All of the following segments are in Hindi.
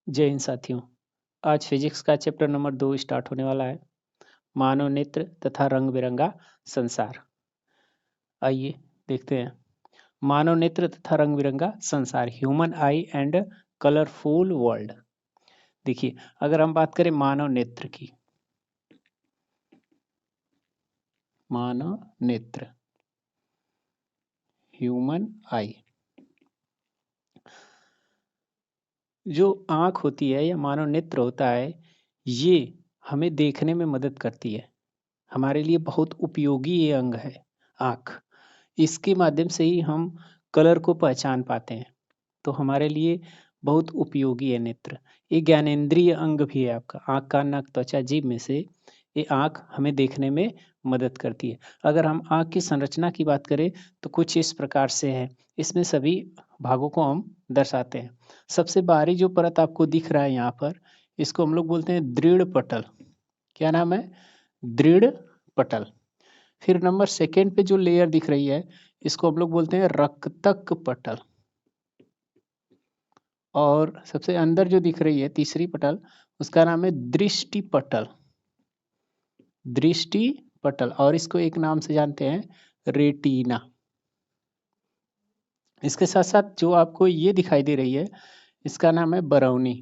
जय हिंद साथियों। आज फिजिक्स का चैप्टर नंबर 2 स्टार्ट होने वाला है। मानव नेत्र तथा रंग बिरंगा संसार। आइए देखते हैं। मानव नेत्र तथा रंग बिरंगा संसार, human I and colourful world. देखिए, अगर हम बात करें मानव नेत्र की, मानव नेत्र, ह्यूमन आई, जो आँख होती है या मानव नेत्र होता है, ये हमें देखने में मदद करती है। हमारे लिए बहुत उपयोगी ये अंग है आँख। इसके माध्यम से ही हम कलर को पहचान पाते हैं। तो हमारे लिए बहुत उपयोगी है नेत्र। ये ज्ञानेंद्रिय अंग भी है आपका। आँख, कान, नाक, त्वचा, जीभ में से ये आँख हमें देखने में मदद करती है। अगर हम आँख की संरचना की बात करें तो कुछ इस प्रकार से है। इसमें सभी भागों को हम दर्शाते हैं। सबसे बाहरी जो परत आपको दिख रहा है यहाँ पर, इसको हम लोग बोलते हैं दृढ़ पटल। क्या नाम है? दृढ़ पटल। फिर नंबर सेकेंड पे जो लेयर दिख रही है, इसको हम लोग बोलते हैं रक्तक पटल। और सबसे अंदर जो दिख रही है तीसरी पटल, उसका नाम है दृष्टि पटल। दृष्टि पटल, और इसको एक नाम से जानते हैं, रेटिना। इसके साथ साथ जो आपको ये दिखाई दे रही है, इसका नाम है बरौनी।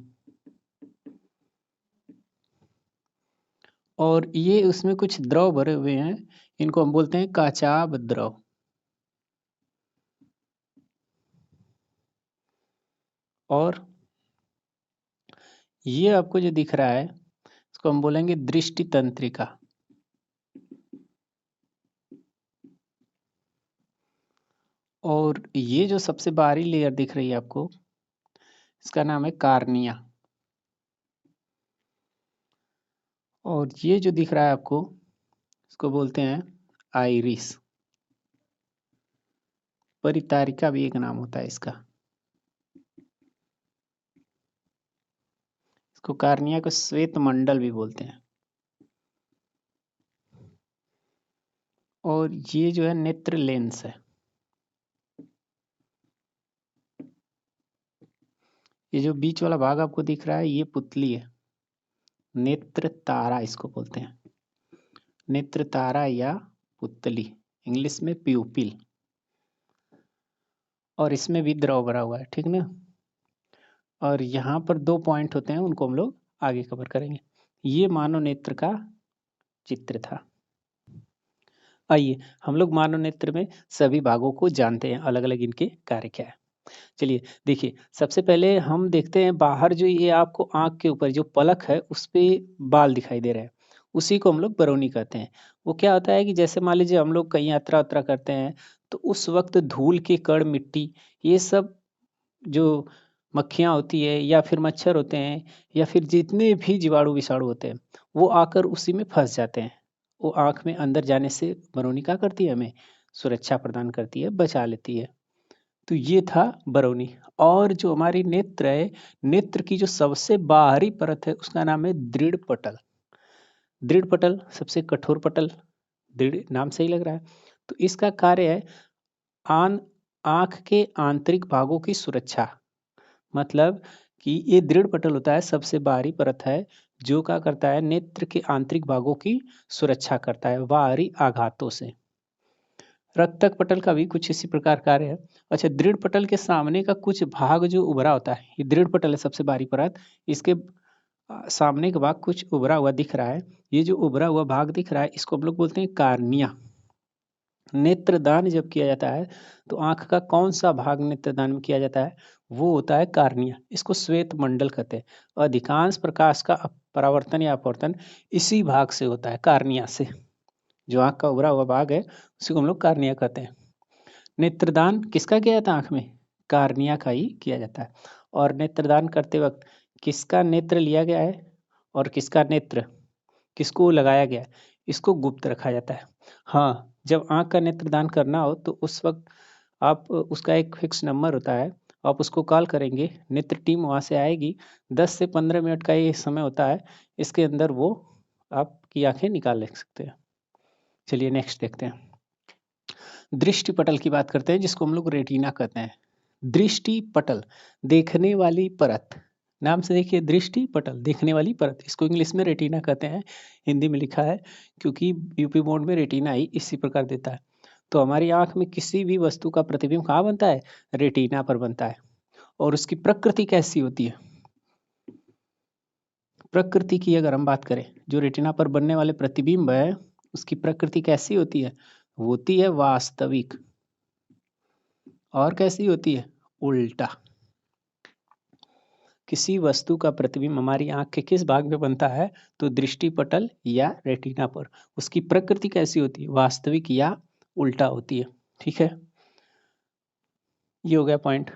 और ये उसमें कुछ द्रव भरे हुए हैं, इनको हम बोलते हैं काचाभ द्रव। और ये आपको जो दिख रहा है, इसको हम बोलेंगे दृष्टि तंत्रिका। और ये जो सबसे बाहरी लेयर दिख रही है आपको, इसका नाम है कार्निया। और ये जो दिख रहा है आपको, इसको बोलते हैं आइरिस। परितारिका भी एक नाम होता है इसका। इसको कार्निया को श्वेत मंडल भी बोलते हैं। और ये जो है नेत्र लेंस है। ये जो बीच वाला भाग आपको दिख रहा है, ये पुतली है। नेत्र तारा इसको बोलते हैं। नेत्र तारा या पुतली, इंग्लिश में प्यूपिल। और इसमें भी द्रव भरा हुआ है, ठीक ना। और यहाँ पर 2 पॉइंट होते हैं, उनको हम लोग आगे कवर करेंगे। ये मानव नेत्र का चित्र था। आइए हम लोग मानव नेत्र में सभी भागों को जानते हैं, अलग अलग इनके कार्य क्या है। चलिए देखिए, सबसे पहले हम देखते हैं बाहर जो ये आपको आँख के ऊपर जो पलक है, उस पे बाल दिखाई दे रहे हैं, उसी को हम लोग बरौनी कहते हैं। वो क्या होता है कि जैसे मान लीजिए हम लोग कहीं यात्रा वात्रा करते हैं, तो उस वक्त धूल के कण, मिट्टी, ये सब जो मक्खियाँ होती है या फिर मच्छर होते हैं या फिर जितने भी जीवाणु विषाणु होते हैं, वो आकर उसी में फंस जाते हैं। वो आँख में अंदर जाने से बरौनी क्या करती है, हमें सुरक्षा प्रदान करती है, बचा लेती है। तो ये था बरौनी। और जो हमारी नेत्र है, नेत्र की जो सबसे बाहरी परत है, उसका नाम है दृढ़ पटल। दृढ़ पटल सबसे कठोर पटल, दृढ़ नाम से ही लग रहा है। तो इसका कार्य है आन आँख के आंतरिक भागों की सुरक्षा। मतलब कि ये दृढ़ पटल होता है, सबसे बाहरी परत है, जो क्या करता है, नेत्र के आंतरिक भागों की सुरक्षा करता है बाहरी आघातों से। रक्तक पटल का भी कुछ इसी प्रकार कार्य है। अच्छा, दृढ़ पटल के सामने का कुछ भाग जो उभरा होता है, ये दृढ़ पटल है सबसे बाहरी परत, इसके सामने का भाग कुछ उभरा हुआ दिख रहा है। ये जो उभरा हुआ भाग दिख रहा है, इसको हम लोग बोलते हैं कार्निया। नेत्रदान जब किया जाता है, तो आंख का कौन सा भाग नेत्रदान में किया जाता है, वो होता है कार्निया। इसको श्वेत मंडल कहते हैं। अधिकांश प्रकाश का परावर्तन या अपवर्तन इसी भाग से होता है, कार्निया से। जो आंख का उभरा हुआ भाग है, उसी को हम लोग कार्निया कहते हैं। नेत्रदान किसका किया जाता है आंख में? कार्निया का ही किया जाता है। और नेत्रदान करते वक्त किसका नेत्र लिया गया है और किसका नेत्र किसको लगाया गया है, इसको गुप्त रखा जाता है। हाँ, जब आंख का नेत्रदान करना हो तो उस वक्त आप उसका एक फिक्स नंबर होता है, आप उसको कॉल करेंगे, नेत्र टीम वहाँ से आएगी। 10 से 15 मिनट का ये समय होता है, इसके अंदर वो आपकी आंखें निकाल ले सकते हैं। चलिए नेक्स्ट देखते हैं। दृष्टि पटल की बात करते हैं, जिसको हम लोग रेटिना कहते हैं। दृष्टि पटल, देखने वाली परत। नाम से देखिए, दृष्टि पटल, देखने वाली परत। इसको इंग्लिश में रेटिना कहते हैं, हिंदी में लिखा है क्योंकि यूपी बोर्ड में रेटिना ही इसी प्रकार देता है। तो हमारी आंख में किसी भी वस्तु का प्रतिबिंब कहाँ बनता है? रेटिना पर बनता है। और उसकी प्रकृति कैसी होती है? प्रकृति की अगर हम बात करें, जो रेटिना पर बनने वाले प्रतिबिंब है उसकी प्रकृति कैसी होती है? होती है वास्तविक। और कैसी होती है? उल्टा। किसी वस्तु का प्रतिबिंब हमारी आंख के किस भाग में बनता है? तो दृष्टि पटल या रेटिना पर। उसकी प्रकृति कैसी होती है? वास्तविक या उल्टा होती है। ठीक है, ये हो गया पॉइंट।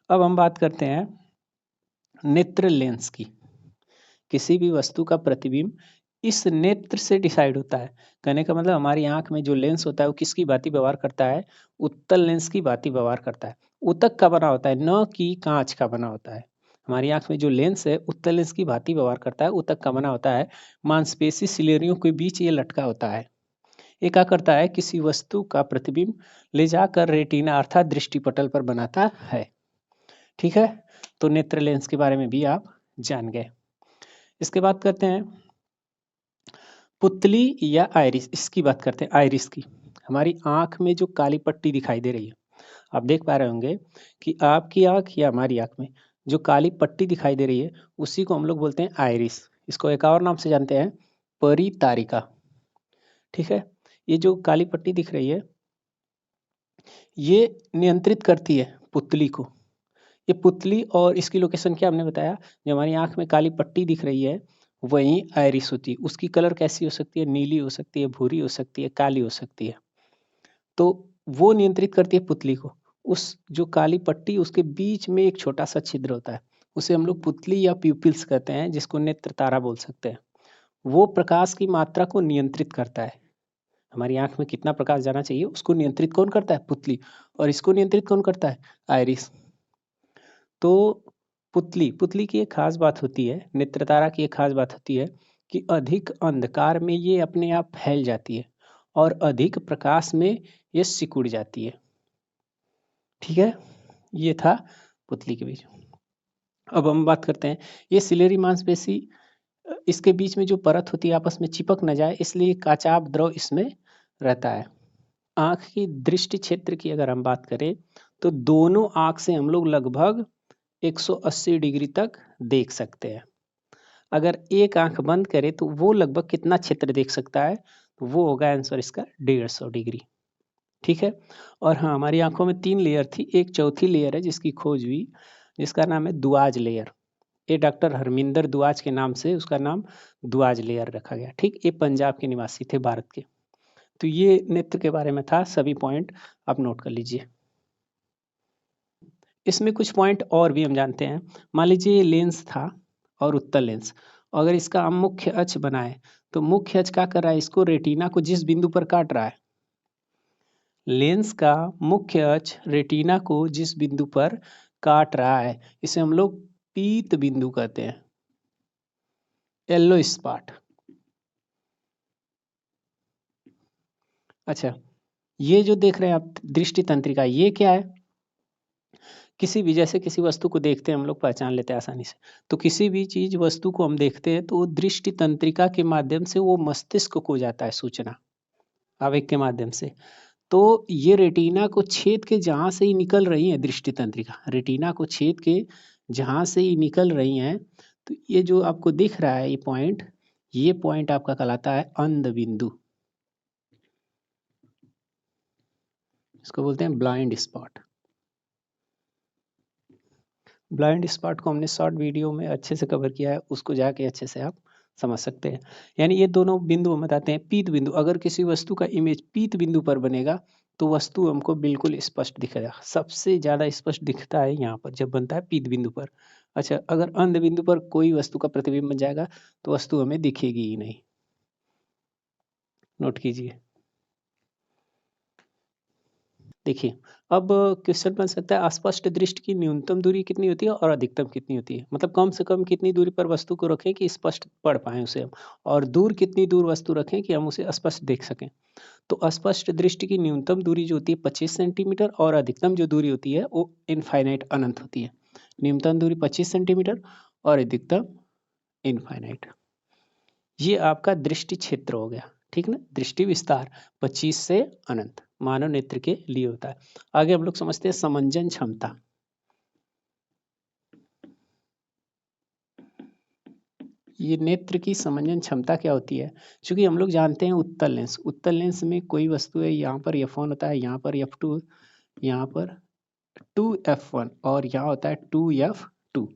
अब हम बात करते हैं नेत्र लेंस की। किसी भी वस्तु का प्रतिबिंब इस नेत्र से डिसाइड होता है। कहने का मतलब हमारी आंख में जो लेंस होता है वो किसकी भांति व्यवहार करता है? उत्तल लेंस की भांति व्यवहार करता है। उत्तक का बना होता है, न कि कांच का बना होता है। हमारी आंख में जो लेंस है उत्तल लेंस की भांति व्यवहार करता है, उत्तक का बना होता है। मांसपेशी सिलेरियों के बीच ये लटका होता है। ये क्या करता है? किसी वस्तु का प्रतिबिंब ले जाकर रेटिना अर्थात दृष्टिपटल पर बनाता है। ठीक है, तो नेत्र लेंस के बारे में भी आप जान गए। इसके बाद करते हैं पुतली या आइरिस। इसकी बात करते हैं, आइरिस की। हमारी आंख में जो काली पट्टी दिखाई दे रही है, आप देख पा रहे होंगे कि आपकी आंख या हमारी आंख में जो काली पट्टी दिखाई दे रही है उसी को हम लोग बोलते हैं आइरिस। इसको एक और नाम से जानते हैं, परितारिका। ठीक है, ये जो काली पट्टी दिख रही है ये नियंत्रित करती है पुतली को। ये पुतली और इसकी लोकेशन क्या हमने बताया? जो हमारी आंख में काली पट्टी दिख रही है वही आइरिस होती है। उसकी कलर कैसी हो सकती है? नीली हो सकती है, भूरी हो सकती है, काली हो सकती है। तो वो नियंत्रित करती है पुतली को। उस जो काली पट्टी उसके बीच में एक छोटा सा छिद्र होता है, उसे हम लोग पुतली या प्यूपिल्स कहते हैं, जिसको नेत्र तारा बोल सकते हैं। वो प्रकाश की मात्रा को नियंत्रित करता है। हमारी आंख में कितना प्रकाश जाना चाहिए उसको नियंत्रित कौन करता है? पुतली। और इसको नियंत्रित कौन करता है? आइरिस। तो पुतली पुतली की एक खास बात होती है, नेत्र तारा की एक खास बात होती है कि अधिक अंधकार में ये अपने आप फैल जाती है और अधिक प्रकाश में ये सिकुड़ जाती है। ठीक है, ये था पुतली के बीच। अब हम बात करते हैं, ये सिलेरी मांसपेशी, इसके बीच में जो परत होती है आपस में चिपक न जाए इसलिए काचाभ द्रव इसमें रहता है। आंख की दृष्टि क्षेत्र की अगर हम बात करें तो दोनों आंख से हम लोग लगभग 180 डिग्री तक देख सकते हैं। अगर एक आंख बंद करे तो वो लगभग कितना क्षेत्र देख सकता है? तो वो होगा आंसर इसका 150 डिग्री। ठीक है, और हाँ, हमारी आंखों में 3 लेयर थी, एक चौथी लेयर है जिसकी खोज हुई, जिसका नाम है दुआज लेयर। ये डॉक्टर हरमिंदर दुआज के नाम से उसका नाम दुआज लेयर रखा गया। ठीक, ये पंजाब के निवासी थे, भारत के। तो ये नेत्र के बारे में था, सभी पॉइंट आप नोट कर लीजिए। इसमें कुछ पॉइंट और भी हम जानते हैं। मान लीजिए ये लेंस था और उत्तल लेंस, अगर इसका हम मुख्य अक्ष बनाए तो मुख्य अक्ष क्या कर रहा है? इसको रेटिना को जिस बिंदु पर काट रहा है, लेंस का मुख्य अक्ष रेटिना को जिस बिंदु पर काट रहा है इसे हम लोग पीत बिंदु कहते हैं, येलो स्पॉट। अच्छा, ये जो देख रहे हैं आप दृष्टि तंत्रिका, ये क्या है? किसी भी, जैसे किसी वस्तु को देखते हैं हम लोग पहचान लेते हैं आसानी से, तो किसी भी चीज वस्तु को हम देखते हैं तो वो दृष्टि तंत्रिका के माध्यम से वो मस्तिष्क को जाता है सूचना, आवेग के माध्यम से। तो ये रेटिना को छेद के जहां से ही निकल रही है दृष्टि तंत्रिका, रेटिना को छेद के जहां से ही निकल रही हैं, तो ये जो आपको दिख रहा है ये पॉइंट आपका कहलाता है अंध बिंदु। इसको बोलते हैं ब्लाइंड स्पॉट। ब्लाइंड स्पॉट को हमने शॉर्ट वीडियो में अच्छे से कवर किया है, उसको जाके अच्छे से आप समझ सकते हैं। यानी ये दोनों बिंदु हम बताते हैं। पीत बिंदु, अगर किसी वस्तु का इमेज पीत बिंदु पर बनेगा तो वस्तु हमको बिल्कुल स्पष्ट दिखेगा, सबसे ज्यादा स्पष्ट दिखता है यहाँ पर जब बनता है पीत बिंदु पर। अच्छा, अगर अंध बिंदु पर कोई वस्तु का प्रतिबिंब बन जाएगा तो वस्तु हमें दिखेगी ही नहीं। नोट कीजिए। देखिए, अब क्वेश्चन बन सकता है अस्पष्ट दृष्टि की न्यूनतम दूरी कितनी होती है और अधिकतम कितनी होती है? मतलब कम से कम कितनी दूरी पर वस्तु को रखें कि स्पष्ट पढ़ पाएं उसे हम, और दूर कितनी दूर वस्तु रखें कि हम उसे स्पष्ट देख सकें। तो अस्पष्ट दृष्टि की न्यूनतम दूरी जो होती है 25 सेंटीमीटर और अधिकतम जो दूरी होती है वो इनफाइनाइट अनंत होती है। न्यूनतम दूरी 25 सेंटीमीटर और अधिकतम इनफाइनाइट। ये आपका दृष्टि क्षेत्र हो गया, ठीक ना। दृष्टि विस्तार 25 से अनंत मानव नेत्र के लिए होता है। आगे हम लोग समझते हैं समंजन क्षमता। ये नेत्र की समंजन क्षमता क्या होती है? क्योंकि हम लोग जानते हैं उत्तल लेंस में कोई वस्तु है, यहाँ पर F1 होता है, यहाँ पर F2, यहाँ पर 2F1 और यहाँ होता है 2F2।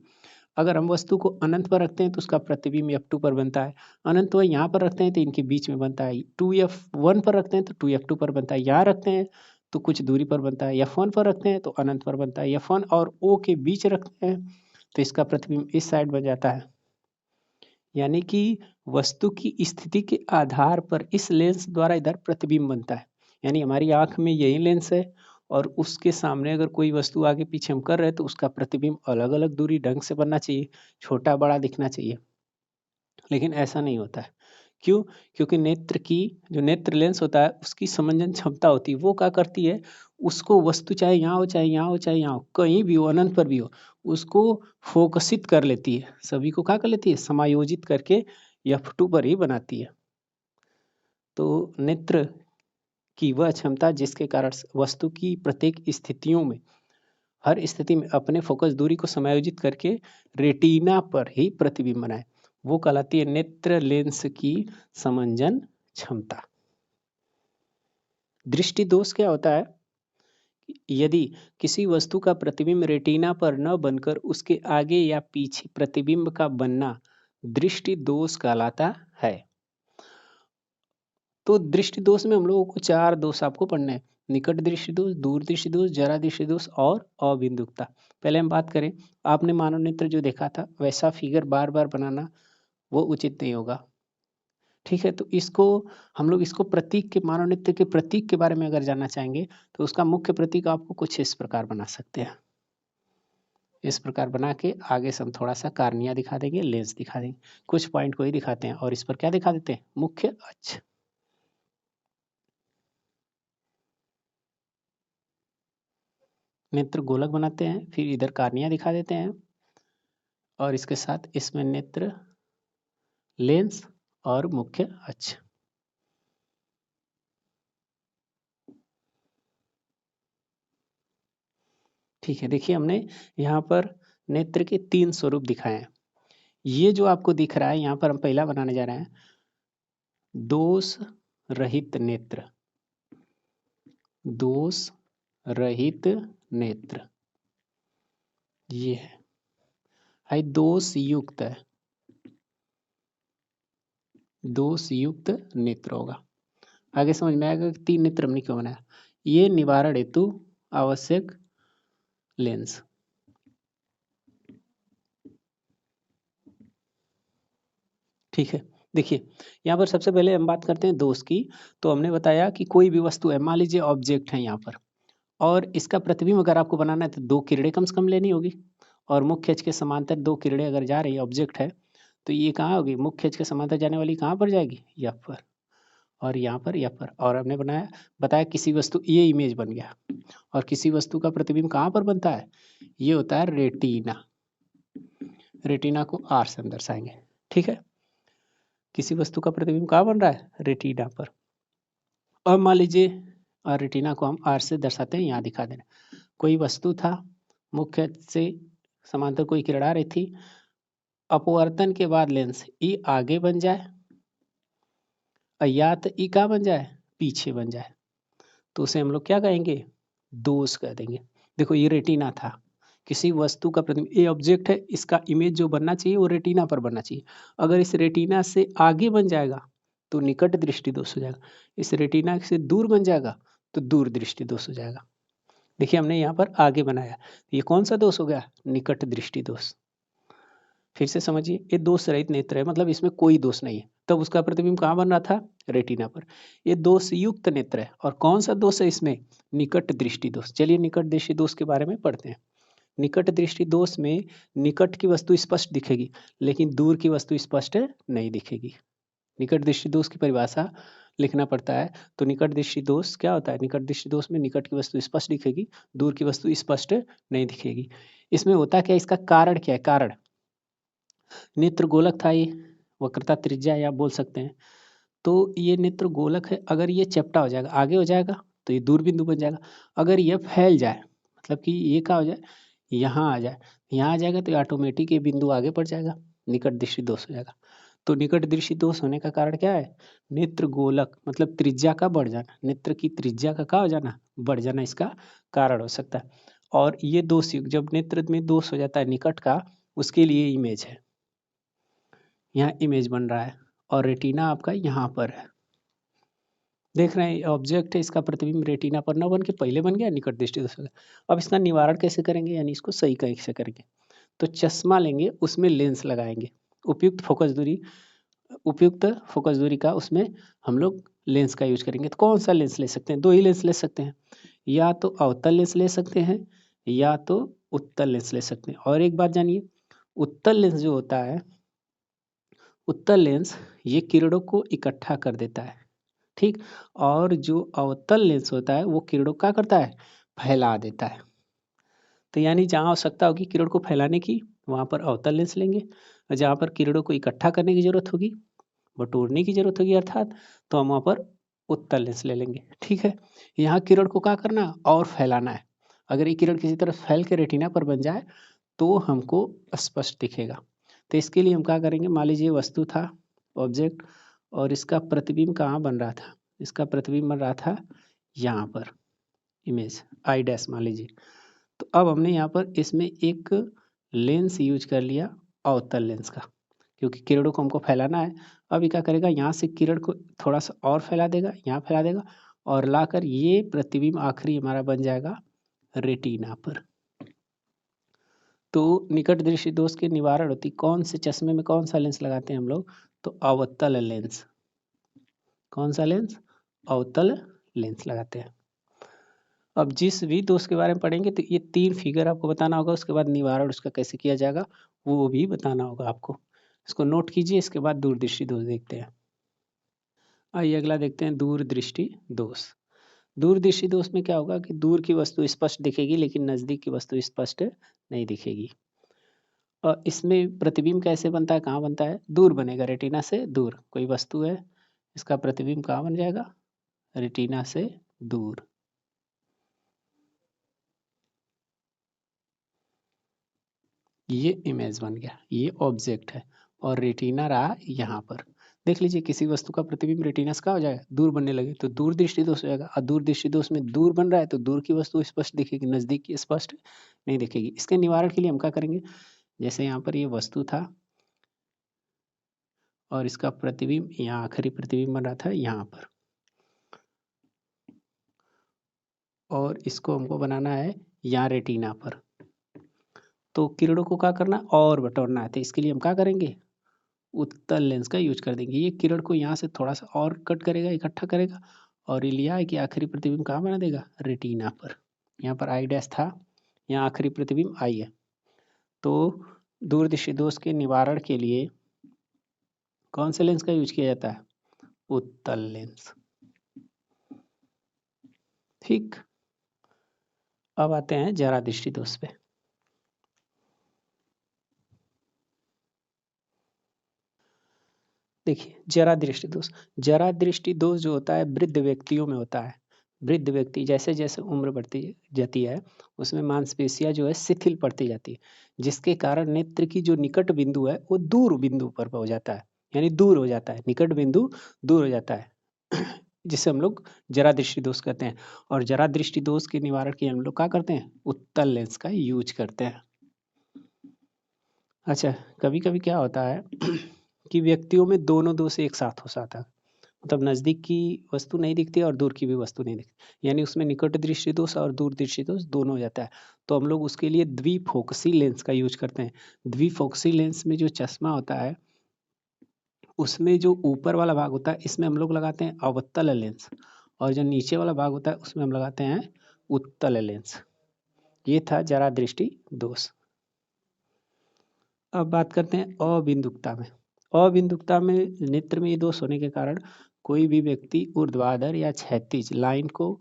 अगर हम वस्तु को अनंत पर रखते हैं तो उसका प्रतिबिंब F2 पर बनता है, अनंत को यहाँ पर रखते हैं तो इनके बीच में बनता है। 2F1 पर रखते हैं तो 2F2 पर बनता है, यहाँ रखते हैं तो कुछ दूरी पर बनता है, F1 पर रखते हैं तो अनंत पर बनता है, F1 और O के बीच रखते हैं तो इसका प्रतिबिंब इस साइड बन जाता है। यानी कि वस्तु की स्थिति के आधार पर इस लेंस द्वारा इधर प्रतिबिंब बनता है। यानी हमारी आंख में यही लेंस है और उसके सामने अगर कोई वस्तु आगे पीछे हम कर रहे हैं तो उसका प्रतिबिंब अलग अलग दूरी ढंग से बनना चाहिए, छोटा बड़ा दिखना चाहिए, लेकिन ऐसा नहीं होता है। क्यों? क्योंकि नेत्र की जो नेत्र लेंस होता है उसकी समंजन क्षमता होती है, वो क्या करती है, उसको वस्तु चाहे यहाँ हो चाहे यहाँ हो चाहे यहाँ हो, कहीं भी हो, अनंत पर भी हो, उसको फोकसित कर लेती है, सभी को क्या कर लेती है, समायोजित करके F2 पर ही बनाती है। तो नेत्र की वह क्षमता जिसके कारण वस्तु की प्रत्येक स्थितियों में, हर स्थिति में अपने फोकस दूरी को समायोजित करके रेटिना पर ही प्रतिबिंब बनाए, वो कहलाती है नेत्र लेंस की समंजन क्षमता। दृष्टि दोष क्या होता है? यदि किसी वस्तु का प्रतिबिंब रेटिना पर न बनकर उसके आगे या पीछे प्रतिबिंब का बनना दृष्टि दोष कहलाता है। तो दृष्टि दोष में हम लोगों को 4 दोष आपको पढ़ने हैं: निकट दृष्टि दोष, दूर दृष्टि दोष, जरा दृष्टि दोष और अबिंदुकता। पहले हम बात करें, आपने मानव नेत्र जो देखा था वैसा फिगर बार बार बनाना वो उचित नहीं होगा, ठीक है। तो इसको हम लोग इसको प्रतीक के, मानव नेत्र के प्रतीक के बारे में अगर जानना चाहेंगे तो उसका मुख्य प्रतीक आपको कुछ इस प्रकार बना सकते हैं। इस प्रकार बना के आगे से हम थोड़ा सा कार्निया दिखा देंगे, लेंस दिखा देंगे, कुछ पॉइंट को ही दिखाते हैं और इस पर क्या दिखा देते हैं, मुख्य अक्ष। नेत्र गोलक बनाते हैं, फिर इधर कार्निया दिखा देते हैं और इसके साथ इसमें नेत्र लेंस और मुख्य अक्ष। ठीक है, देखिए हमने यहाँ पर नेत्र के 3 स्वरूप दिखाए हैं। ये जो आपको दिख रहा है यहाँ पर हम पहला बनाने जा रहे हैं, दोष रहित नेत्र। दोष रहित नेत्र ये है दोष युक्त है, दोष युक्त नेत्र होगा। आगे समझ में आएगा कि 3 नेत्र हमने क्यों बनाया। ये निवारण हेतु आवश्यक लेंस। ठीक है, देखिए यहाँ पर सबसे पहले हम बात करते हैं दोष की। तो हमने बताया कि कोई भी वस्तु है, मान लीजिए ऑब्जेक्ट है यहाँ पर, और इसका प्रतिबिंब अगर आपको बनाना है तो 2 किरणें कम से कम लेनी होगी, और मुख्य अक्ष के समांतर 2 किरणें अगर जा रही है, ऑब्जेक्ट है, तो ये कहाँ होगी, मुख्य अक्ष के समांतर जाने वाली कहाँ पर जाएगी, F पर, और यहाँ पर F पर। और हमने बताया किसी वस्तु, ये इमेज बन गया, और किसी वस्तु का प्रतिबिंब कहाँ पर बनता है, ये होता है रेटिना। रेटिना को R से हम दर्शाएंगे, ठीक है। किसी वस्तु का प्रतिबिंब कहाँ बन रहा है, रेटिना पर। और मान लीजिए रेटिना को हम R से दर्शाते हैं, यहाँ दिखा देना। कोई वस्तु था, मुख्य से समांतर कोई किरण आ रही थी, अपवर्तन के बाद लेंस ई आगे बन जाए या तो ई कहाँ बन जाए, पीछे बन जाए, तो उसे हम लोग क्या कहेंगे, दोष कह देंगे। देखो ये रेटिना था, किसी वस्तु का प्रतिबिंब, ये ऑब्जेक्ट है, इसका इमेज जो बनना चाहिए वो रेटिना पर बनना चाहिए। अगर इस रेटिना से आगे बन जाएगा तो निकट दृष्टि दोष हो जाएगा, इस रेटिना से दूर बन जाएगा तो दूर दृष्टि दोष हो जाएगा। देखिए हमने यहाँ पर आगे बनाया, ये कौन सा दोष हो गया, निकट दृष्टि दोष। फिर से समझिए, ये दोष रहित नेत्र है, मतलब इसमें कोई दोष नहीं है, तब उसका प्रतिबिंब कहाँ बन रहा था, रेटिना पर। ये दोष युक्त नेत्र है, और कौन सा दोष है इसमें, निकट दृष्टि दोष। चलिए निकट दृष्टि दोष के बारे में पढ़ते हैं। निकट दृष्टि दोष में निकट की वस्तु स्पष्ट दिखेगी लेकिन दूर की वस्तु स्पष्ट नहीं दिखेगी। निकट दृष्टि दोष की परिभाषा, लिखना पड़ता है। तो निकट दृष्टि दोष क्या होता है? निकट दृष्टि दोष में निकट की वस्तु स्पष्ट दिखेगी, दूर की वस्तु स्पष्ट नहीं दिखेगी। इसमें होता क्या है, इसका कारण क्या है? कारण नेत्र गोलक था, ये वक्रता त्रिज्या या बोल सकते हैं। तो ये नेत्र गोलक है, अगर ये चपटा हो जाएगा, आगे हो जाएगा तो ये दूर बिंदु बन जाएगा। अगर ये फैल जाए, मतलब कि ये क्या हो जाए, यहाँ आ जाए, यहाँ आ जाएगा तो ऑटोमेटिक ये बिंदु आगे बढ़ जाएगा, निकट दृष्टि दोष हो जाएगा। तो निकट दृष्टि दोष होने का कारण क्या है? नेत्र गोलक मतलब त्रिज्या का बढ़ जाना, नेत्र की त्रिज्या का क्या हो जाना, बढ़ जाना, इसका कारण हो सकता है। और ये दोष युक्त, जब नेत्र में दोष हो जाता है निकट का, उसके लिए इमेज है, यहाँ इमेज बन रहा है और रेटिना आपका यहाँ पर है। देख रहे हैं ऑब्जेक्ट है, इसका प्रतिबिंब रेटिना पर न बन के पहले बन गया, निकट दृष्टि दोष हो गया। अब इसका निवारण कैसे करेंगे, यानी इसको सही कैसे करेंगे? तो चश्मा लेंगे, उसमें लेंस लगाएंगे, उपयुक्त फोकस दूरी का उसमें हम लोग लेंस का यूज करेंगे। तो कौन सा लेंस ले सकते हैं? दो ही लेंस ले सकते हैं, या तो अवतल लेंस ले सकते हैं या तो उत्तल लेंस ले सकते हैं। और एक बात जानिए, उत्तल लेंस जो होता है, उत्तल लेंस ये किरणों को इकट्ठा कर देता है, ठीक। और जो अवतल लेंस होता है वो किरणों का करता है, फैला देता है। तो यानी जहाँ आवश्यकता होगी किरण को फैलाने की, वहाँ पर अवतल लेंस लेंगे, और जहाँ पर किरणों को इकट्ठा करने की जरूरत होगी, बटोरने की जरूरत होगी अर्थात, तो हम वहाँ पर उत्तल लेंस ले लेंगे, ठीक है। यहाँ किरण को क्या करना और फैलाना है। अगर ये किरण किसी तरह फैल के रेटिना पर बन जाए तो हमको स्पष्ट दिखेगा। तो इसके लिए हम क्या करेंगे, मान लीजिए वस्तु था, ऑब्जेक्ट, और इसका प्रतिबिंब कहाँ बन रहा था? इसका प्रतिबिंब बन रहा था यहाँ पर, इमेज आई डैश मान लीजिए। तो अब हमने यहाँ पर इसमें एक लेंस यूज कर लिया, अवतल लेंस का, क्योंकि किरणों को हमको फैलाना है। अब ये क्या करेगा, यहाँ से किरण को थोड़ा सा और फैला देगा, यहाँ फैला देगा, और लाकर ये प्रतिबिंब आखिरी हमारा बन जाएगा रेटिना पर। तो निकट दृष्टि दोष के निवारण होती, कौन से चश्मे में कौन सा लेंस लगाते हैं हम लोग? तो अवतल लेंस। कौन सा लेंस? अवतल लेंस लगाते हैं। अब जिस भी दोष के बारे में पढ़ेंगे तो ये 3 फिगर आपको बताना होगा, उसके बाद निवारण उसका कैसे किया जाएगा वो भी बताना होगा आपको। इसको नोट कीजिए, इसके बाद दूरदृष्टि दोष देखते हैं। आइए अगला देखते हैं दूरदृष्टि दोष। दूरदृष्टि दोष में क्या होगा कि दूर की वस्तु स्पष्ट दिखेगी लेकिन नजदीक की वस्तु स्पष्ट नहीं दिखेगी। और इसमें प्रतिबिंब कैसे बनता है, कहाँ बनता है? दूर बनेगा, रेटिना से दूर। कोई वस्तु है, इसका प्रतिबिंब कहाँ बन जाएगा? रेटिना से दूर। ये इमेज बन गया, ये ऑब्जेक्ट है, और रेटिना रहा यहाँ पर। देख लीजिए किसी वस्तु का प्रतिबिंब रेटिना से क्या हो जाएगा, दूर बनने लगे तो दूर दृष्टि दोष हो जाएगा। और दूर दृष्टि दोष में दूर बन रहा है तो दूर की वस्तु स्पष्ट दिखेगी, नजदीक की स्पष्ट नहीं दिखेगी। इसके निवारण के लिए हम क्या करेंगे, जैसे यहाँ पर ये वस्तु था और इसका प्रतिबिंब यहाँ आखिरी प्रतिबिंब बन रहा था यहाँ पर, और इसको हमको बनाना है यहाँ रेटिना पर। तो किरणों को क्या करना और बटोरना है, तो इसके लिए हम क्या करेंगे, उत्तल लेंस का यूज कर देंगे। ये किरण को यहाँ से थोड़ा सा और कट करेगा, इकट्ठा करेगा, और ये लिया है कि आखिरी प्रतिबिंब कहाँ बना देगा, रेटिना पर। यहाँ पर आई डैश था, यहाँ आखिरी प्रतिबिंब आई है। तो दूरदृष्टि दोष के निवारण के लिए कौन से लेंस का यूज किया जाता है? उत्तल लेंस, ठीक। अब आते हैं जरा दृष्टि दोष पे। देखिए जरा दृष्टि दोष जो होता है वृद्ध व्यक्तियों में होता है। वृद्ध व्यक्ति जैसे जैसे उम्र बढ़ती जाती है उसमें मांसपेशियां जो है शिथिल पड़ती जाती है, जिसके कारण नेत्र की जो निकट बिंदु है वो दूर बिंदु पर हो जाता है, यानी दूर हो जाता है, निकट बिंदु दूर हो जाता है जिसे हम लोग जरा दृष्टि दोष कहते हैं। और जरा दृष्टि दोष के निवारण के हम लोग क्या करते हैं, उत्तल लेंस का यूज करते हैं। अच्छा, कभी कभी क्या होता है कि व्यक्तियों में दोनों दोष एक साथ हो जाता है, मतलब नजदीक की वस्तु नहीं दिखती और दूर की भी वस्तु नहीं दिखती, यानी उसमें निकट दृष्टि दोष और दूर दृष्टि दोष दोनों हो जाता है। तो हम लोग उसके लिए द्विफोकसी लेंस का यूज करते हैं। द्विफोकसी लेंस में जो चश्मा होता है उसमें जो ऊपर वाला भाग होता है इसमें हम लोग लगाते हैं अवतल लेंस, और जो नीचे वाला भाग होता है उसमें हम लगाते हैं उत्तल लेंस। ये था जरा दृष्टि दोष। अब बात करते हैं अबिंदुकता में। अबिंदुकता में नेत्र में ये दोष होने के कारण कोई भी व्यक्ति ऊर्ध्वाधर या क्षैतिज लाइन को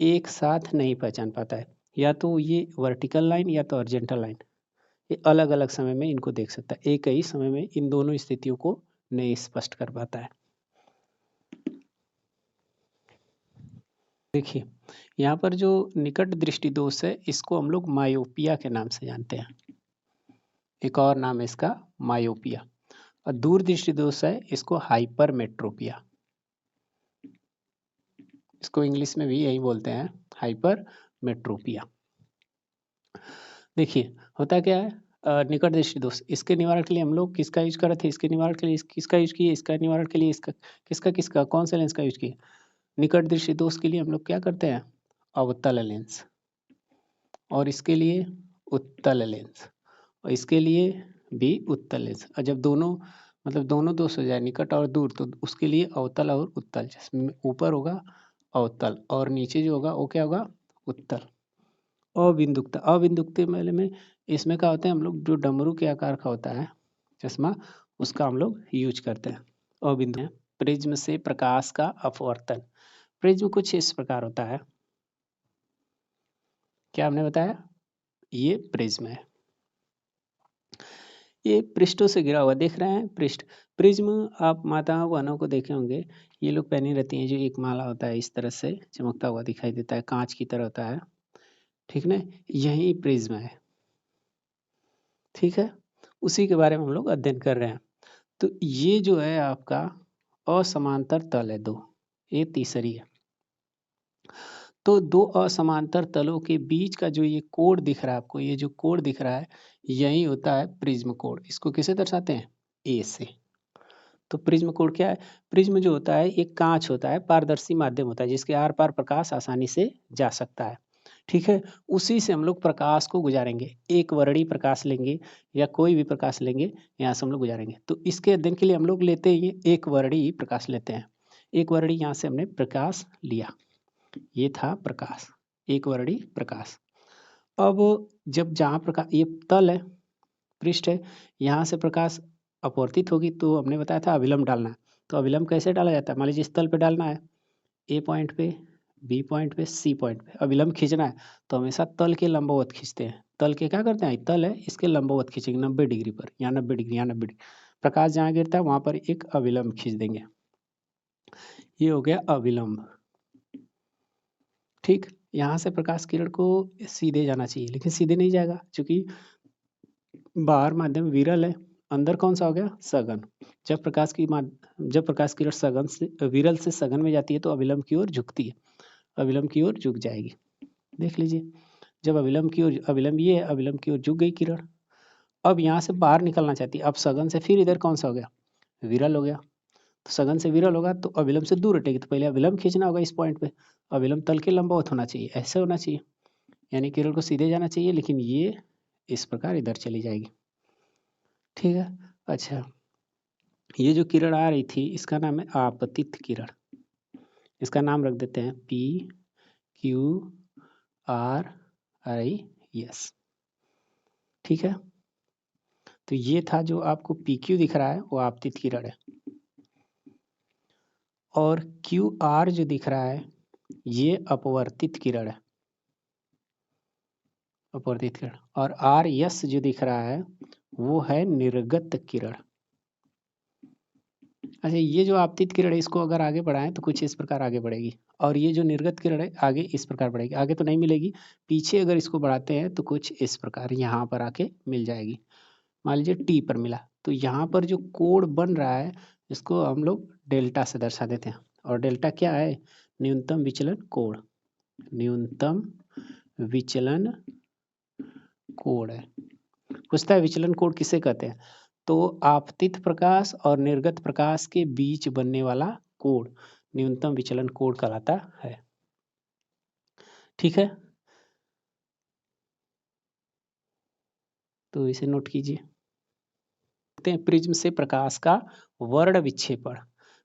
एक साथ नहीं पहचान पाता है, या तो ये वर्टिकल लाइन या तो हॉरिजॉन्टल लाइन, ये अलग अलग समय में इनको देख सकता है, एक ही समय में इन दोनों स्थितियों को नहीं स्पष्ट कर पाता है। देखिए यहाँ पर जो निकट दृष्टि दोष है इसको हम लोग मायोपिया के नाम से जानते हैं, एक और नाम है इसका मायोपिया। और दूर दृष्टि दोष है इसको हाइपरमेट्रोपिया, इसको इंग्लिश में भी यही बोलते हैं, हाइपरमेट्रोपिया। देखिए होता क्या है, निकट दृष्टि दोष, इसके निवारण के लिए हम लोग किसका यूज कर रहे थे, इसके निवारण के लिए किसका यूज किए, इसका निवारण के लिए इसका किसका कौन सा लेंस का यूज किए। निकट दृष्टि दोष के लिए हम लोग क्या करते हैं, अवतल लेंस, और इसके लिए उत्तल लेंस, और इसके लिए भी उत्तल लेंस। और जब दोनों मतलब दोनों दोष हो जाए, निकट और दूर, तो उसके लिए अवतल और उत्तल, जिसमें ऊपर होगा अवतल और नीचे जो होगा वो क्या होगा, उत्तल। अबिंदुकता, अबिंदुकते वाले में इसमें क्या होता है, हम लोग जो डमरू के आकार का होता है चश्मा, उसका हम लोग यूज करते हैं। अबिंदु प्रिज्म से प्रकाश का अपवर्तन, प्रिज्म कुछ इस प्रकार होता है, क्या हमने बताया, ये प्रिज्म है, ये पृष्ठों से घिरा हुआ देख रहे हैं पृष्ठ। प्रिज्म आप माताओं बहनों को देखे होंगे, ये लोग पहनी रहती हैं, जो एक माला होता है इस तरह से चमकता हुआ दिखाई देता है, कांच की तरह होता है, ठीक ना, यही प्रिज्म है, ठीक है, उसी के बारे में हम लोग अध्ययन कर रहे हैं। तो ये जो है आपका असमांतर तल है दो, ये तीसरी है। तो दो असमांतर तलों के बीच का जो ये कोण दिख रहा है आपको, ये जो कोण दिख रहा है यही होता है प्रिज्म कोण। इसको किसे दर्शाते हैं, ए से। तो प्रिज्म कोण क्या है, प्रिज्म जो होता है एक कांच होता है, पारदर्शी माध्यम होता है, जिसके आर पार प्रकाश आसानी से जा सकता है, ठीक है। उसी से हम लोग प्रकाश को गुजारेंगे, एक वर्णी प्रकाश लेंगे या कोई भी प्रकाश लेंगे, यहाँ से हम लोग गुजारेंगे। तो इसके अध्ययन के लिए हम लोग लेते हैं एक वर्णी प्रकाश लेते हैं, एक वर्णी यहाँ से हमने प्रकाश लिया, ये था प्रकाश, एक वर्णी प्रकाश। अब जब जहाँ प्रकाश, ये तल है, पृष्ठ है, यहाँ से प्रकाश अपवर्तित होगी, तो हमने बताया था अभिलंब डालना है। तो अभिलंब कैसे डाला जाता है, मान लीजिए इस तल पे डालना है, ए पॉइंट पे, बी पॉइंट पे, सी पॉइंट पे अभिलंब खींचना है, तो हमेशा तल के लंबवत खींचते हैं। तल के क्या करते हैं, तल है इसके लंबवत खींचेंगे 90 डिग्री पर, यहाँ 90 डिग्री, यहाँ 90 डिग्री, प्रकाश जहाँ गिरता है वहाँ पर एक अभिलंब खींच देंगे, ये हो गया अभिलंब, ठीक। यहाँ से प्रकाश किरण को सीधे जाना चाहिए, लेकिन सीधे नहीं जाएगा, क्योंकि बाहर माध्यम विरल है, अंदर कौन सा हो गया, सघन। जब प्रकाश किरण सघन से विरल से सघन में जाती है तो अभिलंब की ओर झुकती है, अभिलंब की ओर झुक जाएगी, देख लीजिए। जब अभिलंब की ओर, अभिलंब ये है, अभिलंब की ओर झुक गई किरण, अब यहाँ से बाहर निकलना चाहती है, अब सघन से फिर इधर कौन सा हो गया, विरल हो गया। तो सघन से विरल होगा तो अभिलंब से दूर हटेगी, तो पहले अभिलंब खींचना होगा इस पॉइंट पे, अभिलंब तल के लंबवत होना चाहिए, ऐसे होना चाहिए, यानी किरण को सीधे जाना चाहिए, लेकिन ये इस प्रकार इधर चली जाएगी, ठीक है। अच्छा, ये जो किरण आ रही थी इसका नाम है आपतित किरण, इसका नाम रख देते हैं PQRIS, ठीक है। तो ये था जो आपको PQ दिख रहा है वो आपतित किरण है, और QR जो दिख रहा है ये अपवर्तित किरण है, अपवर्तित किरण, और RS जो दिख रहा है वो है निर्गत किरण। अच्छा, ये जो आपतित किरण है इसको अगर आगे बढ़ाएं तो कुछ इस प्रकार आगे बढ़ेगी, और ये जो निर्गत किरण है आगे इस प्रकार बढ़ेगी, आगे तो नहीं मिलेगी, पीछे अगर इसको बढ़ाते हैं तो कुछ इस प्रकार यहाँ पर आके मिल जाएगी। मान लीजिए T पर मिला, तो यहाँ पर जो कोण बन रहा है इसको हम लोग डेल्टा से दर्शा देते हैं, और डेल्टा क्या है, न्यूनतम विचलन कोण, न्यूनतम विचलन कोण है। पूछता है विचलन कोण किसे कहते हैं, तो आपतित प्रकाश और निर्गत प्रकाश के बीच बनने वाला कोण न्यूनतम विचलन कोण कहलाता है, ठीक है। तो इसे नोट कीजिए। प्रिज्म से प्रकाश का वर्ण विक्षेपण,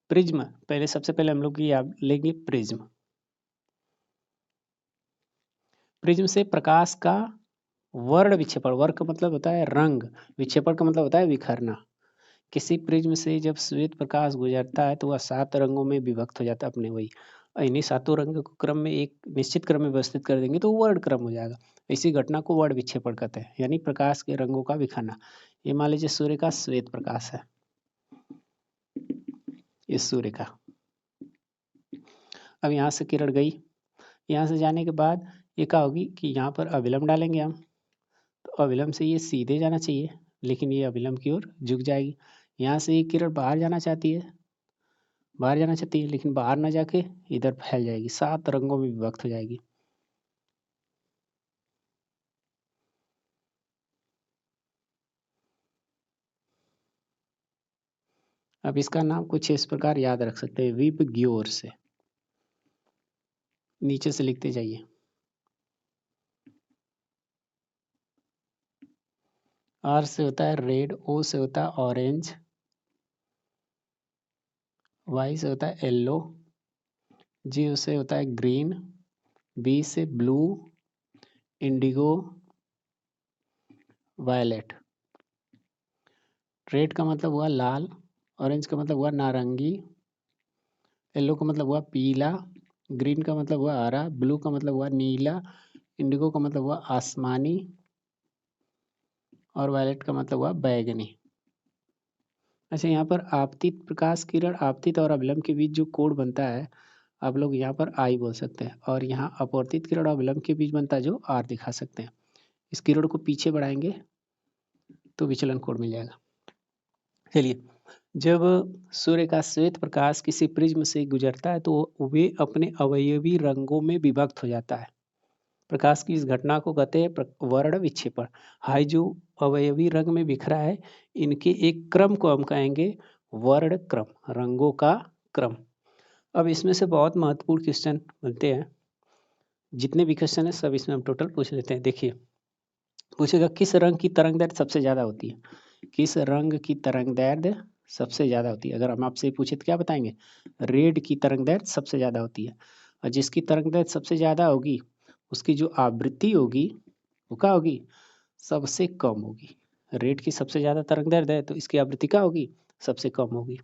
प्रिज्म पहले, सबसे पहले हम लोग याद लेंगे प्रिज्म, प्रिज्म से प्रकाश का वर्ण विक्षेपण, वर्ण का मतलब होता है रंग, विक्षेपण का मतलब होता है बिखरना, किसी प्रिज्म से जब श्वेत प्रकाश गुजरता है तो वह 7 रंगों में विभक्त हो जाता है अपने वही। इन्हीं सातों रंगों को क्रम में एक निश्चित क्रम में व्यवस्थित कर देंगे तो वर्ण क्रम हो जाएगा। इसी घटना को वर्ण विक्षेपण कहते हैं, यानी प्रकाश के रंगों का बिखरना। ये मान लीजिए सूर्य का श्वेत प्रकाश है, इस सूर्य का। अब यहाँ से किरण गई, यहाँ से जाने के बाद ये क्या होगी कि यहाँ पर अभिलंब डालेंगे हम, तो अभिलंब से ये सीधे जाना चाहिए, लेकिन ये अभिलंब की ओर झुक जाएगी। यहाँ से ये किरण बाहर जाना चाहती है, लेकिन बाहर ना जाके इधर फैल जाएगी, 7 रंगों में विभक्त हो जाएगी। अब इसका नाम कुछ इस प्रकार याद रख सकते हैं, विप ग्योर से। नीचे से लिखते जाइए। आर से होता है रेड, ओ से होता है ऑरेंज, वाई से होता है येलो, जी से होता है ग्रीन, बी से ब्लू, इंडिगो, वायलेट। रेड का मतलब हुआ लाल, ऑरेंज का मतलब हुआ नारंगी, येलो का मतलब हुआ पीला, ग्रीन का मतलब हुआ हरा, ब्लू का मतलब हुआ नीला, इंडिगो का मतलब हुआ आसमानी, और वायलेट का मतलब हुआ बैगनी। अच्छा, यहाँ पर आपतित प्रकाश किरण, आपतित और अभिलंब के बीच जो कोण बनता है, आप लोग यहाँ पर आई बोल सकते हैं, और यहाँ अपवर्तित किरण और अभिलंब के बीच बनता है जो आर दिखा सकते हैं। इस किरण को पीछे बढ़ाएंगे तो विचलन कोण मिल जाएगा। चलिए, जब सूर्य का श्वेत प्रकाश किसी प्रिज्म से गुजरता है तो वे अपने अवयवी रंगों में विभक्त हो जाता है। प्रकाश की इस घटना को कहते हैं वर्ण विक्षेपण। हाई जो अवयवी रंग में बिखरा है, इनके एक क्रम को हम कहेंगे वर्ण क्रम, रंगों का क्रम। अब इसमें से बहुत महत्वपूर्ण क्वेश्चन बनते हैं, जितने भी क्वेश्चन है सब इसमें हम टोटल पूछ लेते हैं। देखिए, पूछेगा किस रंग की तरंग दैर्ध्य सबसे ज्यादा होती है, किस रंग की तरंग दैर्ध्य सबसे ज्यादा होती है। अगर हम आपसे पूछे तो क्या बताएंगे, रेड की तरंग दैर्ध्य सबसे ज्यादा होती है। और जिसकी तरंग दैर्ध्य सबसे ज्यादा होगी उसकी जो आवृत्ति होगी वो क्या होगी, सबसे कम होगी। रेड की सबसे ज्यादा तरंग दैर्ध्य है तो इसकी आवृत्ति क्या होगी, सबसे कम होगी।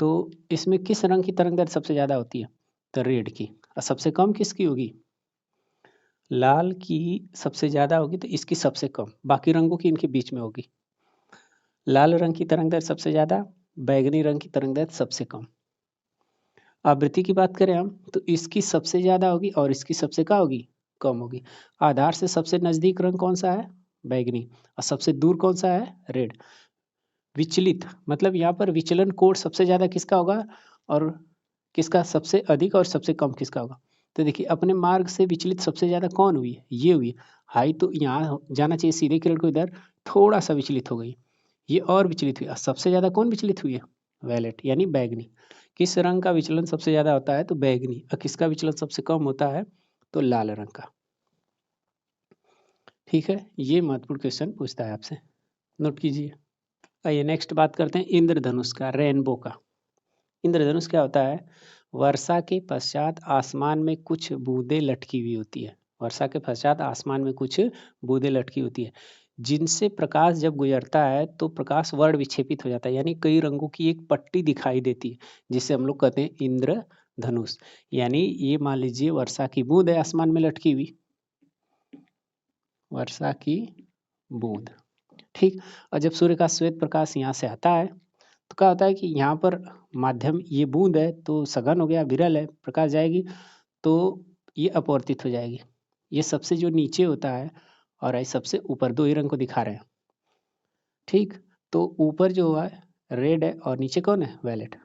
तो इसमें किस रंग की तरंग दैर्ध्य सबसे ज्यादा होती है, तो रेड की। और सबसे कम किसकी होगी, लाल की सबसे ज्यादा होगी तो इसकी सबसे कम, बाकी रंगों की इनके बीच में होगी। लाल रंग की तरंग दैर्ध्य सबसे ज्यादा, बैगनी रंग की तरंग दैर्ध्य सबसे कम। आवृत्ति की बात करें हम तो इसकी सबसे ज्यादा होगी और इसकी सबसे क्या होगी, कम होगी। आधार से सबसे नजदीक रंग कौन सा है, बैगनी, और सबसे दूर कौन सा है, रेड। विचलित मतलब यहाँ पर विचलन कोण सबसे ज्यादा किसका होगा और किसका सबसे अधिक और सबसे कम किसका होगा। तो देखिए, अपने मार्ग से विचलित सबसे ज्यादा कौन हुई है, ये हुई। हाई तो यहाँ जाना चाहिए सीधे किरण को, इधर थोड़ा सा विचलित हो गई, ये और विचलित हुई। सबसे ज्यादा कौन विचलित हुई है, वैलेट यानी बैगनी। किस रंग का विचलन सबसे ज्यादा होता है तो बैगनी, और किसका विचलन सबसे कम होता है तो लाल रंग का। ठीक है, ये महत्वपूर्ण क्वेश्चन पूछता है आपसे, नोट कीजिए। आइए नेक्स्ट बात करते हैं इंद्रधनुष का, रेनबो का। इंद्रधनुष क्या होता है, वर्षा के पश्चात आसमान में कुछ बूंदें लटकी हुई होती है। वर्षा के पश्चात आसमान में कुछ बूंदें लटकी होती है, जिनसे प्रकाश जब गुजरता है तो प्रकाश वर्ण विक्षेपित हो जाता है, यानी कई रंगों की एक पट्टी दिखाई देती है, जिसे हम लोग कहते हैं इंद्रधनुष। यानी ये मान लीजिए वर्षा की बूंद है आसमान में लटकी हुई, वर्षा की बूंद, ठीक। और जब सूर्य का श्वेत प्रकाश यहाँ से आता है तो क्या होता है कि यहाँ पर माध्यम ये बूंद है तो सघन हो गया, विरल है, प्रकाश जाएगी तो ये अपवर्तित हो जाएगी। ये सबसे जो नीचे होता है और आई सबसे ऊपर, दो ही रंग को दिखा रहे हैं, ठीक। तो ऊपर जो हुआ है रेड है और नीचे कौन है, वैलेट।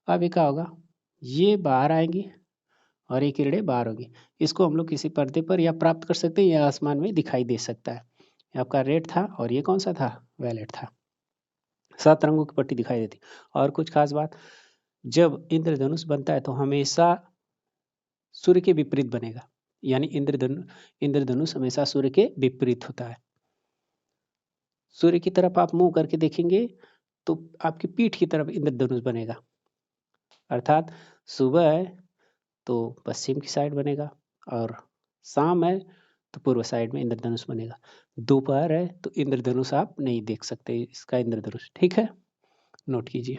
अब ये क्या होगा, ये बाहर आएंगी और ये किरणें बाहर होगी। इसको हम लोग किसी पर्दे पर या प्राप्त कर सकते हैं या आसमान में दिखाई दे सकता है। ये आपका रेड था और ये कौन सा था, वैलेट था। 7 रंगों की पट्टी दिखाई देती। और कुछ खास बात, जब इंद्रधनुष बनता है तो हमेशा सूर्य के विपरीत बनेगा, यानी इंद्रधनुष हमेशा सूर्य के विपरीत होता है। सूर्य की तरफ आप मुंह करके देखेंगे तो आपकी पीठ की तरफ इंद्रधनुष बनेगा, अर्थात सुबह है तो पश्चिम की साइड बनेगा, और शाम है तो पूर्व साइड में इंद्रधनुष बनेगा। दोपहर है तो इंद्रधनुष आप नहीं देख सकते, इसका इंद्रधनुष, ठीक है। नोट कीजिए।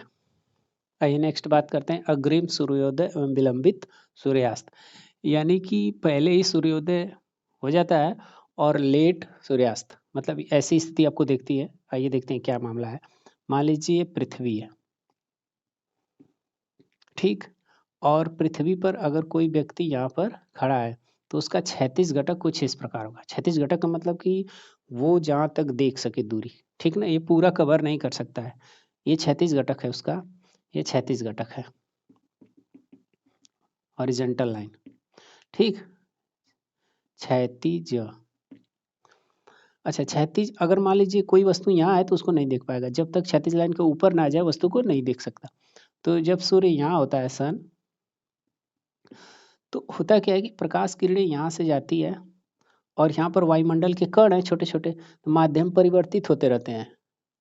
आइए नेक्स्ट बात करते हैं अग्रिम सूर्योदय एवं विलंबित सूर्यास्त। यानी कि पहले ही सूर्योदय हो जाता है और लेट सूर्यास्त, मतलब ऐसी स्थिति आपको देखती है। आइए देखते हैं क्या मामला है। मान लीजिए पृथ्वी है, ठीक, और पृथ्वी पर अगर कोई व्यक्ति यहाँ पर खड़ा है तो उसका क्षैतिज घटक कुछ इस प्रकार होगा। क्षैतिज घटक का मतलब कि वो जहाँ तक देख सके दूरी, ठीक ना, ये पूरा कवर नहीं कर सकता है, ये क्षैतिज घटक है उसका, ये क्षैतिज घटक है, हॉरिजॉन्टल लाइन, ठीक, क्षैतिज। अच्छा, क्षैतिज अगर मान लीजिए कोई वस्तु यहाँ है तो उसको नहीं देख पाएगा, जब तक क्षैतिज लाइन के ऊपर ना आ जाए वस्तु को नहीं देख सकता। तो जब सूर्य यहाँ होता है, सन, तो होता क्या है कि प्रकाश किरणें यहाँ से जाती है और यहाँ पर वायुमंडल के कण हैं छोटे छोटे, तो माध्यम परिवर्तित होते रहते हैं।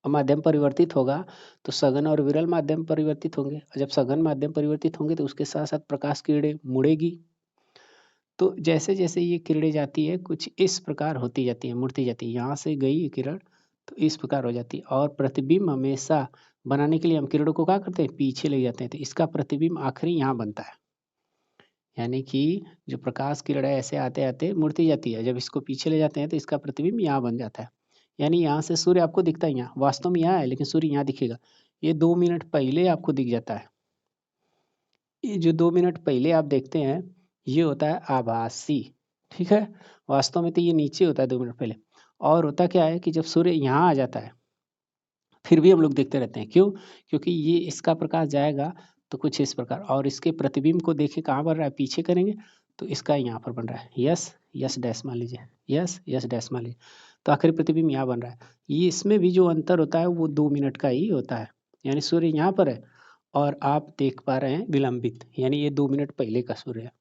और माध्यम परिवर्तित होगा तो सघन और विरल माध्यम परिवर्तित होंगे, और जब सघन माध्यम परिवर्तित होंगे तो उसके साथ साथ प्रकाश किरणें मुड़ेगी। तो जैसे जैसे ये किरणें जाती है कुछ इस प्रकार होती जाती है, मुड़ती जाती है, यहाँ से गई ये किरण तो इस प्रकार हो जाती है। और प्रतिबिंब हमेशा बनाने के लिए हम किरणों को क्या करते हैं, पीछे ले जाते हैं, तो इसका प्रतिबिंब आखिरी यहाँ बनता है। यानी कि जो प्रकाश किरण है ऐसे आते आते मुड़ती जाती है, जब इसको पीछे ले जाते हैं तो इसका प्रतिबिंब यहाँ बन जाता है। यानी यहाँ से सूर्य आपको दिखता है, यहाँ वास्तव में यहाँ है लेकिन सूर्य यहाँ दिखेगा, ये 2 मिनट पहले आपको दिख जाता है। ये जो 2 मिनट पहले आप देखते हैं ये होता है आभासी, ठीक है, वास्तव में तो ये नीचे होता है 2 मिनट पहले। और होता क्या है कि जब सूर्य यहाँ आ जाता है फिर भी हम लोग देखते रहते हैं, क्यों, क्योंकि ये इसका प्रकाश जाएगा तो कुछ इस प्रकार, और इसके प्रतिबिंब को देखे कहाँ बन रहा है, पीछे करेंगे तो इसका यहाँ पर बन रहा है, यस यस डैश मान लीजिए, यस यस डैश मान लीजिए, तो आखिरी प्रतिबिंब यहाँ बन रहा है। ये इसमें भी जो अंतर होता है वो 2 मिनट का ही होता है। यानी सूर्य यहाँ पर है और आप देख पा रहे हैं विलंबित, यानी ये 2 मिनट पहले का सूर्य है,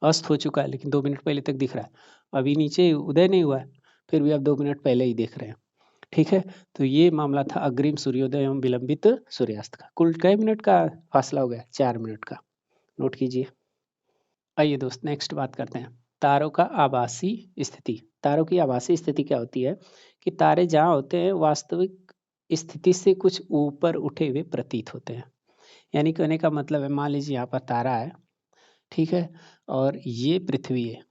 अस्त हो चुका है लेकिन 2 मिनट पहले तक दिख रहा है, अभी नीचे उदय नहीं हुआ है फिर भी आप 2 मिनट पहले ही देख रहे हैं, ठीक है। तो ये मामला था अग्रिम सूर्योदय एवं विलंबित सूर्यास्त का। कुल कई मिनट का फासला हो गया, 4 मिनट का, नोट कीजिए। आइए दोस्त नेक्स्ट बात करते हैं तारों का आभासी स्थिति। तारों की आभासी स्थिति क्या होती है कि तारे जहाँ होते हैं वास्तविक स्थिति से कुछ ऊपर उठे हुए प्रतीत होते हैं। यानी कहने का मतलब है, मान लीजिए यहाँ पर तारा है, ठीक है, और ये पृथ्वी है,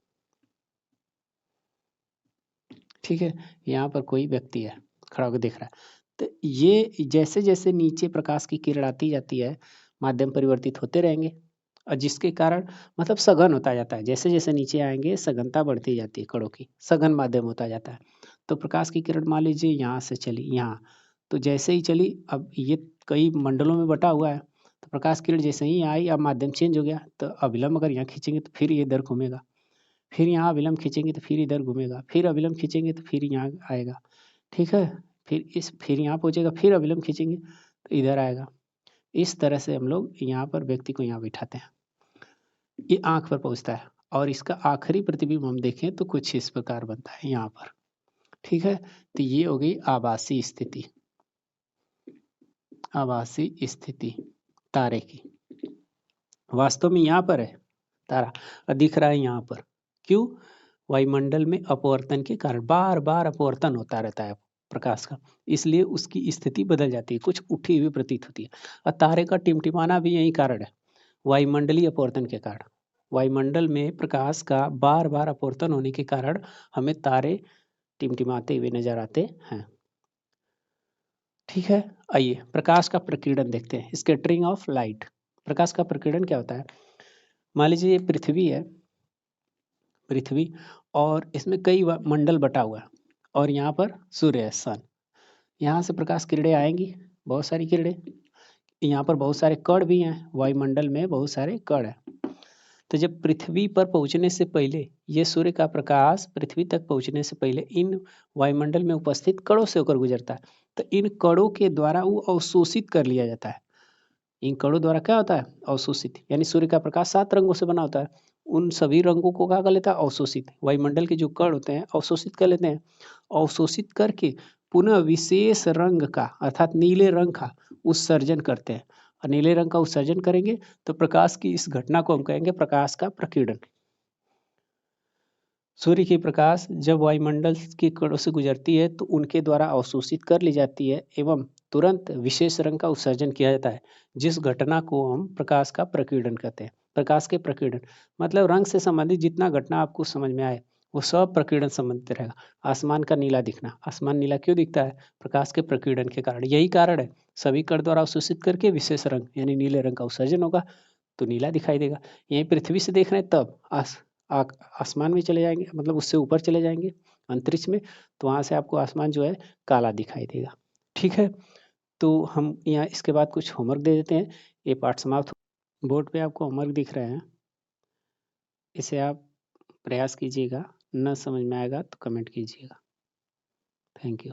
ठीक है, यहाँ पर कोई व्यक्ति है खड़ा होकर देख रहा है, तो ये जैसे जैसे नीचे प्रकाश की किरण आती जाती है माध्यम परिवर्तित होते रहेंगे, और जिसके कारण मतलब सघन होता जाता है, जैसे जैसे नीचे आएंगे सघनता बढ़ती जाती है, कणों की सघन माध्यम होता जाता है। तो प्रकाश की किरण मान लीजिए यहाँ से चली यहाँ, तो जैसे ही चली, अब ये कई मंडलों में बटा हुआ है, तो प्रकाश किरण जैसे ही आई अब माध्यम चेंज हो गया, तो अविलंब अगर यहाँ खींचेंगे तो फिर ये इधर घूमेगा, फिर यहाँ अविलंब खींचेंगे तो फिर इधर घूमेगा, फिर अविलंब खींचेंगे तो फिर यहाँ आएगा, ठीक है, फिर यहाँ पहुँचेगा, फिर अविलंब खींचेंगे तो इधर आएगा। इस तरह से हम लोग यहाँ पर व्यक्ति को यहाँ बिठाते हैं, ये आँख पर पहुँचता है और इसका आखिरी प्रतिबिंब हम देखें तो कुछ इस प्रकार बनता है यहाँ पर, ठीक है। तो ये हो गई आभासी स्थिति, आभासी स्थिति तारे की। वास्तव में यहाँ पर है तारा और दिख रहा है यहाँ पर, क्यों, वायुमंडल में अपवर्तन के कारण बार बार अपवर्तन होता रहता है प्रकाश का, इसलिए उसकी स्थिति बदल जाती है, कुछ उठी हुई प्रतीत होती है। और तारे का टिमटिमाना भी यही कारण है, वायुमंडलीय अपवर्तन के कारण। वायुमंडल में प्रकाश का बार बार अपवर्तन होने के कारण हमें तारे टिमटिमाते हुए नजर आते हैं, ठीक है। आइए प्रकाश का प्रकीर्णन देखते हैं, स्कैटरिंग ऑफ लाइट। प्रकाश का प्रकीर्णन क्या होता है, मान लीजिए ये पृथ्वी है, पृथ्वी, और इसमें कई मंडल बटा हुआ है, और यहाँ पर सूर्य है, सन। यहाँ से प्रकाश किरणें आएंगी, बहुत सारी किरणें, यहाँ पर बहुत सारे कण भी हैं, वायुमंडल में बहुत सारे कण हैं। तो जब पृथ्वी पर पहुँचने से पहले ये सूर्य का प्रकाश पृथ्वी तक पहुँचने से पहले इन वायुमंडल में उपस्थित कणों से होकर गुजरता है, तो इन कणों के द्वारा वो अवशोषित कर लिया जाता है। इन कणों द्वारा क्या होता है, अवशोषित, यानी सूर्य का प्रकाश 7 रंगों से बना होता है, उन सभी रंगों को क्या कर लेता है, अवशोषित, वायुमंडल के जो कण होते हैं अवशोषित कर लेते हैं, अवशोषित करके पुनः विशेष रंग का अर्थात नीले रंग का उत्सर्जन करते हैं, और नीले रंग का उत्सर्जन करेंगे तो प्रकाश की इस घटना को हम कहेंगे प्रकाश का प्रकीर्णन। सूर्य की प्रकाश जब वायुमंडल के कणों से गुजरती है तो उनके द्वारा अवशोषित कर ली जाती है एवं तुरंत विशेष रंग का उत्सर्जन किया जाता है, जिस घटना को हम प्रकाश का प्रकीर्णन कहते हैं। प्रकाश के प्रकीर्णन मतलब रंग से संबंधित जितना घटना आपको समझ में आए वो सब प्रकीर्णन संबंधित रहेगा। आसमान का नीला दिखना, आसमान नीला क्यों दिखता है? प्रकाश के प्रकीर्णन के कारण। यही कारण है सभी कण द्वारा अवशोषित करके विशेष रंग यानी नीले रंग का उत्सर्जन होगा तो नीला दिखाई देगा। यहीं पृथ्वी से देख रहे हैं तब आसमान में चले जाएंगे, मतलब उससे ऊपर चले जाएंगे अंतरिक्ष में, तो वहाँ से आपको आसमान जो है काला दिखाई देगा। ठीक है, तो हम यहाँ इसके बाद कुछ होमवर्क दे देते हैं। ये पाठ समाप्त। बोर्ड पे आपको होमवर्क दिख रहे हैं, इसे आप प्रयास कीजिएगा। न समझ में आएगा तो कमेंट कीजिएगा। Thank you.